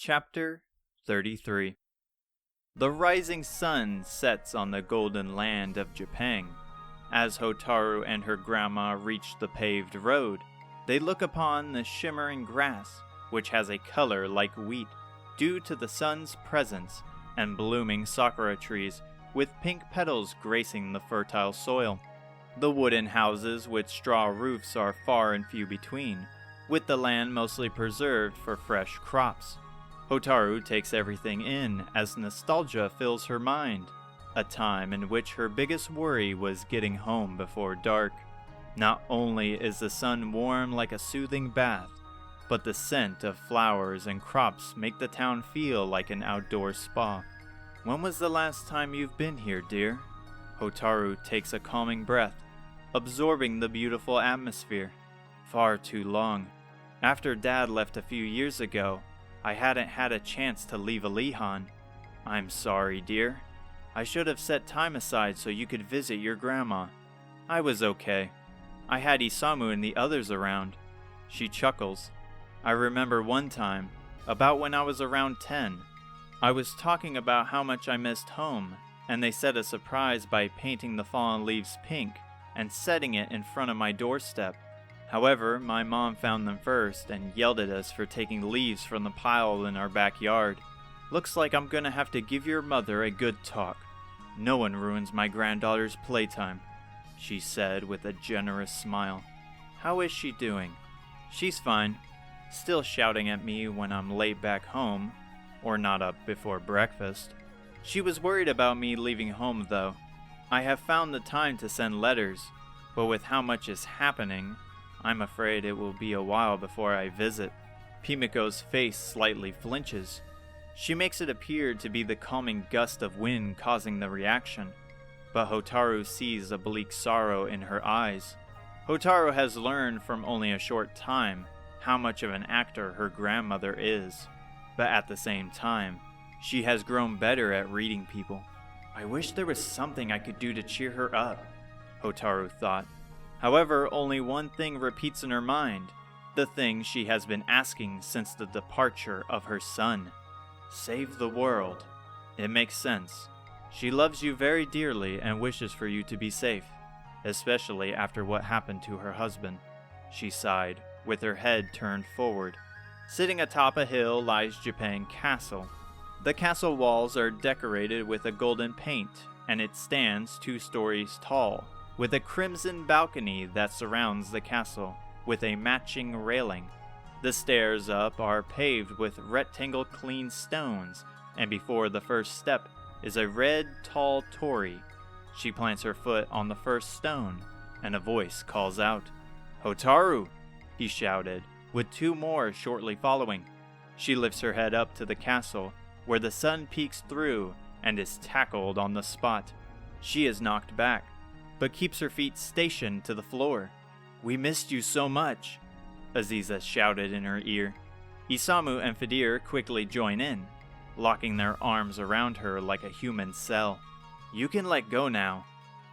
Chapter 33. The rising sun sets on the golden land of Japan. As Hotaru and her grandma reach the paved road, they look upon the shimmering grass, which has a color like wheat, due to the sun's presence, and blooming sakura trees with pink petals gracing the fertile soil. The wooden houses with straw roofs are far and few between, with the land mostly preserved for fresh crops. Hotaru takes everything in as nostalgia fills her mind, a time in which her biggest worry was getting home before dark. Not only is the sun warm like a soothing bath, but the scent of flowers and crops make the town feel like an outdoor spa. When was the last time you've been here, dear? Hotaru takes a calming breath, absorbing the beautiful atmosphere. Far too long. After Dad left a few years ago, I hadn't had a chance to leave Aliahan. I'm sorry, dear. I should have set time aside so you could visit your grandma. I was okay. I had Isamu and the others around. She chuckles. I remember one time, about when I was around 10. I was talking about how much I missed home, and they set a surprise by painting the fallen leaves pink and setting it in front of my doorstep. However, my mom found them first and yelled at us for taking leaves from the pile in our backyard. Looks like I'm gonna have to give your mother a good talk. No one ruins my granddaughter's playtime, she said with a generous smile. How is she doing? She's fine. Still shouting at me when I'm late back home, or not up before breakfast. She was worried about me leaving home though. I have found the time to send letters, but with how much is happening, I'm afraid it will be a while before I visit. Pimiko's face slightly flinches. She makes it appear to be the calming gust of wind causing the reaction, but Hotaru sees a bleak sorrow in her eyes. Hotaru has learned from only a short time how much of an actor her grandmother is, but at the same time, she has grown better at reading people. I wish there was something I could do to cheer her up, Hotaru thought. However, only one thing repeats in her mind, the thing she has been asking since the departure of her son. Save the world. It makes sense. She loves you very dearly and wishes for you to be safe, especially after what happened to her husband. She sighed, with her head turned forward. Sitting atop a hill lies Japan Castle. The castle walls are decorated with a golden paint, and it stands 2 stories tall, with a crimson balcony that surrounds the castle, with a matching railing. The stairs up are paved with rectangle clean stones, and before the first step is a red tall torii. She plants her foot on the first stone, and a voice calls out, "Hotaru!" he shouted, with 2 more shortly following. She lifts her head up to the castle, where the sun peeks through, and is tackled on the spot. She is knocked back, but keeps her feet stationed to the floor. "We missed you so much," Aziza shouted in her ear. Isamu and Fedir quickly join in, locking their arms around her like a human cell. "You can let go now,"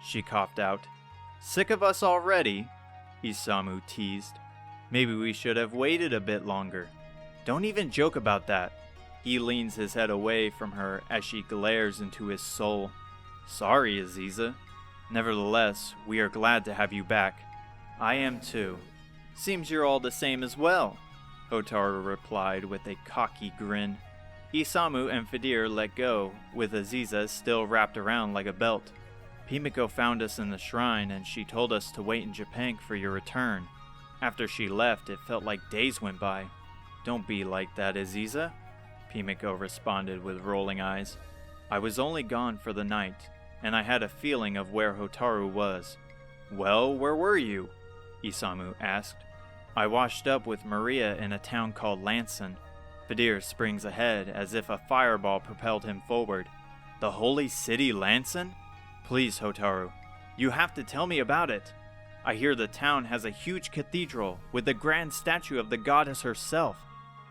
she coughed out. "Sick of us already?" Isamu teased. "Maybe we should have waited a bit longer." "Don't even joke about that." He leans his head away from her as she glares into his soul. "Sorry, Aziza. Nevertheless, we are glad to have you back." "I am too." "Seems you're all the same as well," Hotaru replied with a cocky grin. Isamu and Fedir let go, with Aziza still wrapped around like a belt. "Pimiko found us in the shrine and she told us to wait in Japan for your return. After she left, it felt like days went by." "Don't be like that, Aziza," Pimiko responded with rolling eyes. "I was only gone for the night, and I had a feeling of where Hotaru was." "Well, where were you?" Isamu asked. "I washed up with Maria in a town called Lanson." Fedir springs ahead as if a fireball propelled him forward. "The holy city Lanson? Please, Hotaru, you have to tell me about it. I hear the town has a huge cathedral with a grand statue of the goddess herself.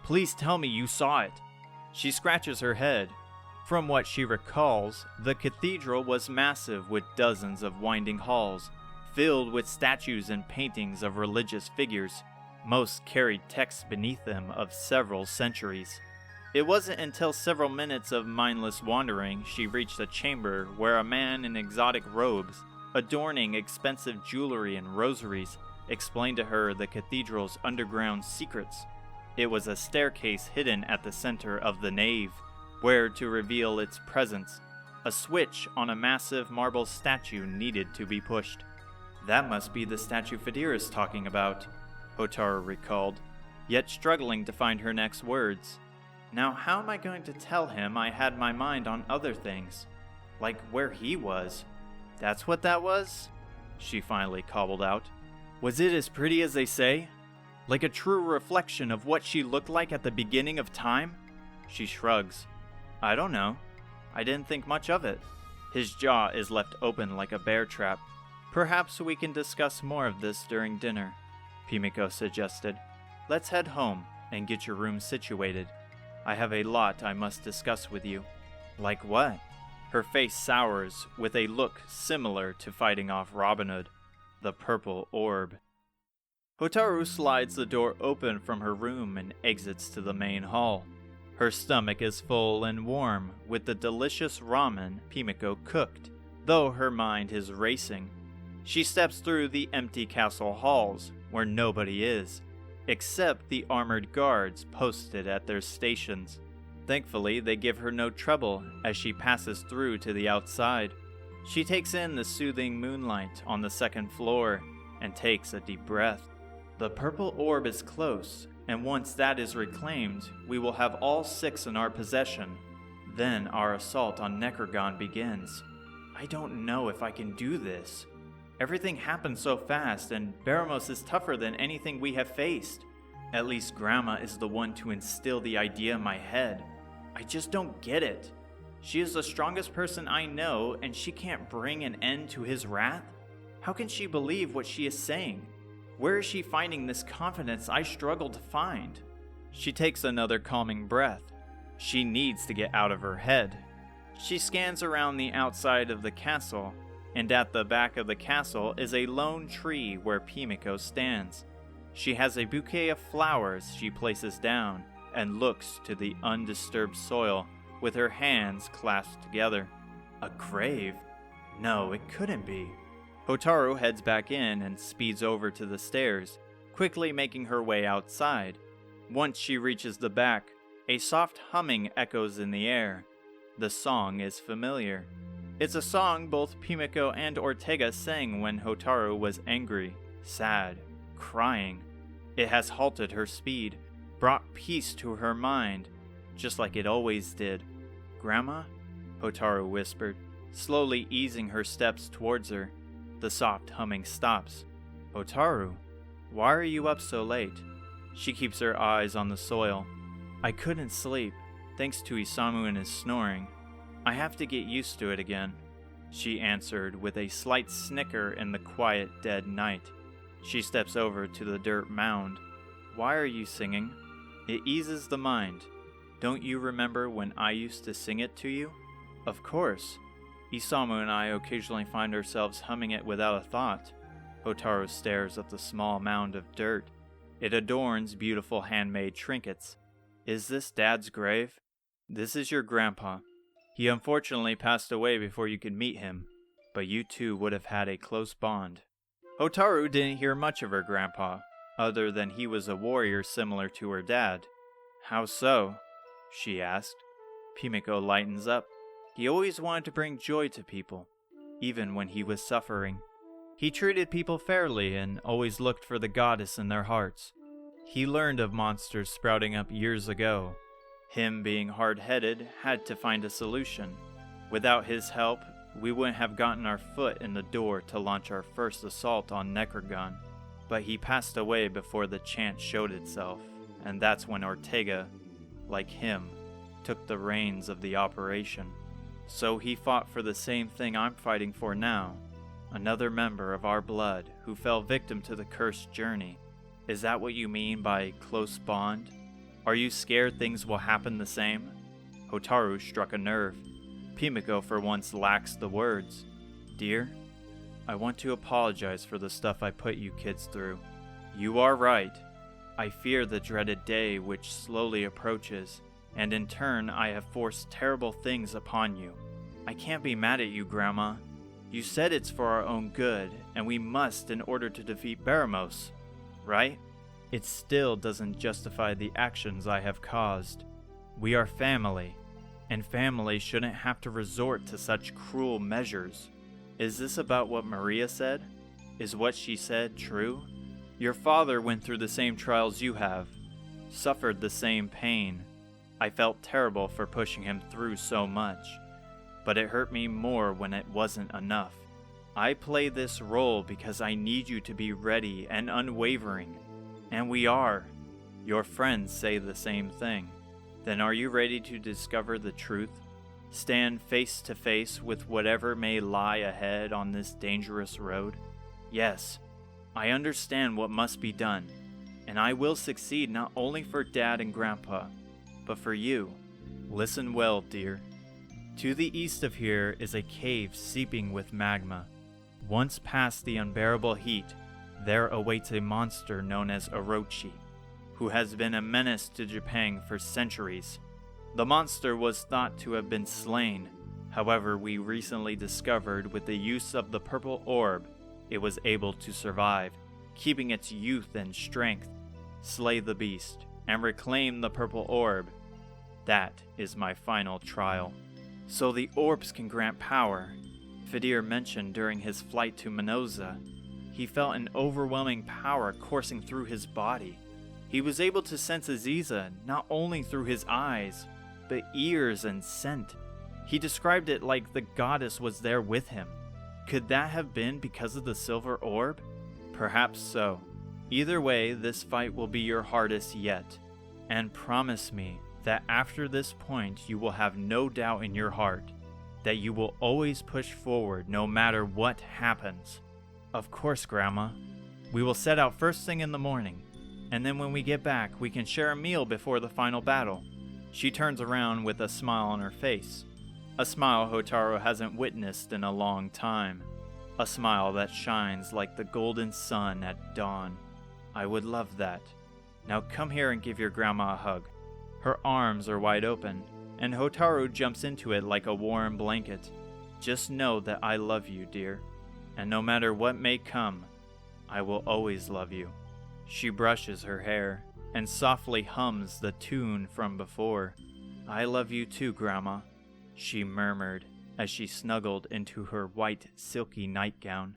Please tell me you saw it." She scratches her head. From what she recalls, the cathedral was massive with dozens of winding halls, filled with statues and paintings of religious figures. Most carried texts beneath them of several centuries. It wasn't until several minutes of mindless wandering she reached a chamber where a man in exotic robes, adorning expensive jewelry and rosaries, explained to her the cathedral's underground secrets. It was a staircase hidden at the center of the nave, where to reveal its presence, a switch on a massive marble statue needed to be pushed. That must be the statue Fedir is talking about, Hotaru recalled, yet struggling to find her next words. Now how am I going to tell him I had my mind on other things? Like where he was. That's what that was? She finally cobbled out. Was it as pretty as they say? Like a true reflection of what she looked like at the beginning of time? She shrugs. I don't know. I didn't think much of it. His jaw is left open like a bear trap. Perhaps we can discuss more of this during dinner, Pimiko suggested. Let's head home and get your room situated. I have a lot I must discuss with you. Like what? Her face sours with a look similar to fighting off Robin Hood, the purple orb. Hotaru slides the door open from her room and exits to the main hall. Her stomach is full and warm with the delicious ramen Pimiko cooked, though her mind is racing. She steps through the empty castle halls where nobody is, except the armored guards posted at their stations. Thankfully, they give her no trouble as she passes through to the outside. She takes in the soothing moonlight on the second floor and takes a deep breath. The purple orb is close, and once that is reclaimed, we will have all 6 in our possession. Then our assault on Necrogon begins. I don't know if I can do this. Everything happened so fast, and Baramos is tougher than anything we have faced. At least Grandma is the one to instill the idea in my head. I just don't get it. She is the strongest person I know, and she can't bring an end to his wrath? How can she believe what she is saying? Where is she finding this confidence I struggle to find? She takes another calming breath. She needs to get out of her head. She scans around the outside of the castle, and at the back of the castle is a lone tree where Pimiko stands. She has a bouquet of flowers she places down and looks to the undisturbed soil with her hands clasped together. A grave? No, it couldn't be. Hotaru heads back in and speeds over to the stairs, quickly making her way outside. Once she reaches the back, a soft humming echoes in the air. The song is familiar. It's a song both Pimiko and Ortega sang when Hotaru was angry, sad, crying. It has halted her speed, brought peace to her mind, just like it always did. Grandma? Hotaru whispered, slowly easing her steps towards her. The soft humming stops. Hotaru, why are you up so late? She keeps her eyes on the soil. I couldn't sleep, thanks to Isamu and his snoring. I have to get used to it again, she answered with a slight snicker in the quiet, dead night. She steps over to the dirt mound. Why are you singing? It eases the mind. Don't you remember when I used to sing it to you? Of course. Isamu and I occasionally find ourselves humming it without a thought. Hotaru stares at the small mound of dirt. It adorns beautiful handmade trinkets. Is this Dad's grave? This is your grandpa. He unfortunately passed away before you could meet him, but you two would have had a close bond. Hotaru didn't hear much of her grandpa, other than he was a warrior similar to her dad. How so? She asked. Pimiko lightens up. He always wanted to bring joy to people, even when he was suffering. He treated people fairly and always looked for the goddess in their hearts. He learned of monsters sprouting up years ago. Him being hard-headed had to find a solution. Without his help, we wouldn't have gotten our foot in the door to launch our first assault on Necrogon. But he passed away before the chance showed itself, and that's when Ortega, like him, took the reins of the operation. So he fought for the same thing I'm fighting for now, another member of our blood who fell victim to the cursed journey. Is that what you mean by close bond? Are you scared things will happen the same? Hotaru struck a nerve. Pimiko for once lacks the words. Dear, I want to apologize for the stuff I put you kids through. You are right. I fear the dreaded day which slowly approaches. and in turn I have forced terrible things upon you. I can't be mad at you, Grandma. You said it's for our own good, and we must in order to defeat Baramos, right? It still doesn't justify the actions I have caused. We are family, and family shouldn't have to resort to such cruel measures. Is this about what Maria said? Is what she said true? Your father went through the same trials you have, suffered the same pain. I felt terrible for pushing him through so much, but it hurt me more when it wasn't enough. I play this role because I need you to be ready and unwavering, and we are. Your friends say the same thing. Then are you ready to discover the truth? Stand face to face with whatever may lie ahead on this dangerous road? Yes, I understand what must be done, and I will succeed not only for Dad and Grandpa, but for you. Listen well, dear. To the east of here is a cave seeping with magma. Once past the unbearable heat, there awaits a monster known as Orochi, who has been a menace to Japan for centuries. The monster was thought to have been slain. However, we recently discovered with the use of the purple orb, it was able to survive, keeping its youth and strength. Slay the beast and reclaim the purple orb. That is my final trial. So the orbs can grant power. Fedir mentioned during his flight to Minoza, he felt an overwhelming power coursing through his body. He was able to sense Aziza not only through his eyes, but ears and scent. He described it like the goddess was there with him. Could that have been because of the silver orb? Perhaps so. Either way, this fight will be your hardest yet. And promise me that after this point you will have no doubt in your heart that you will always push forward no matter what happens. Of course, Grandma. We will set out first thing in the morning, and then when we get back we can share a meal before the final battle. She turns around with a smile on her face. A smile Hotaru hasn't witnessed in a long time. A smile that shines like the golden sun at dawn. I would love that. Now come here and give your grandma a hug. Her arms are wide open, and Hotaru jumps into it like a warm blanket. Just know that I love you, dear, and no matter what may come, I will always love you. She brushes her hair and softly hums the tune from before. I love you too, Grandma, she murmured as she snuggled into her white silky nightgown.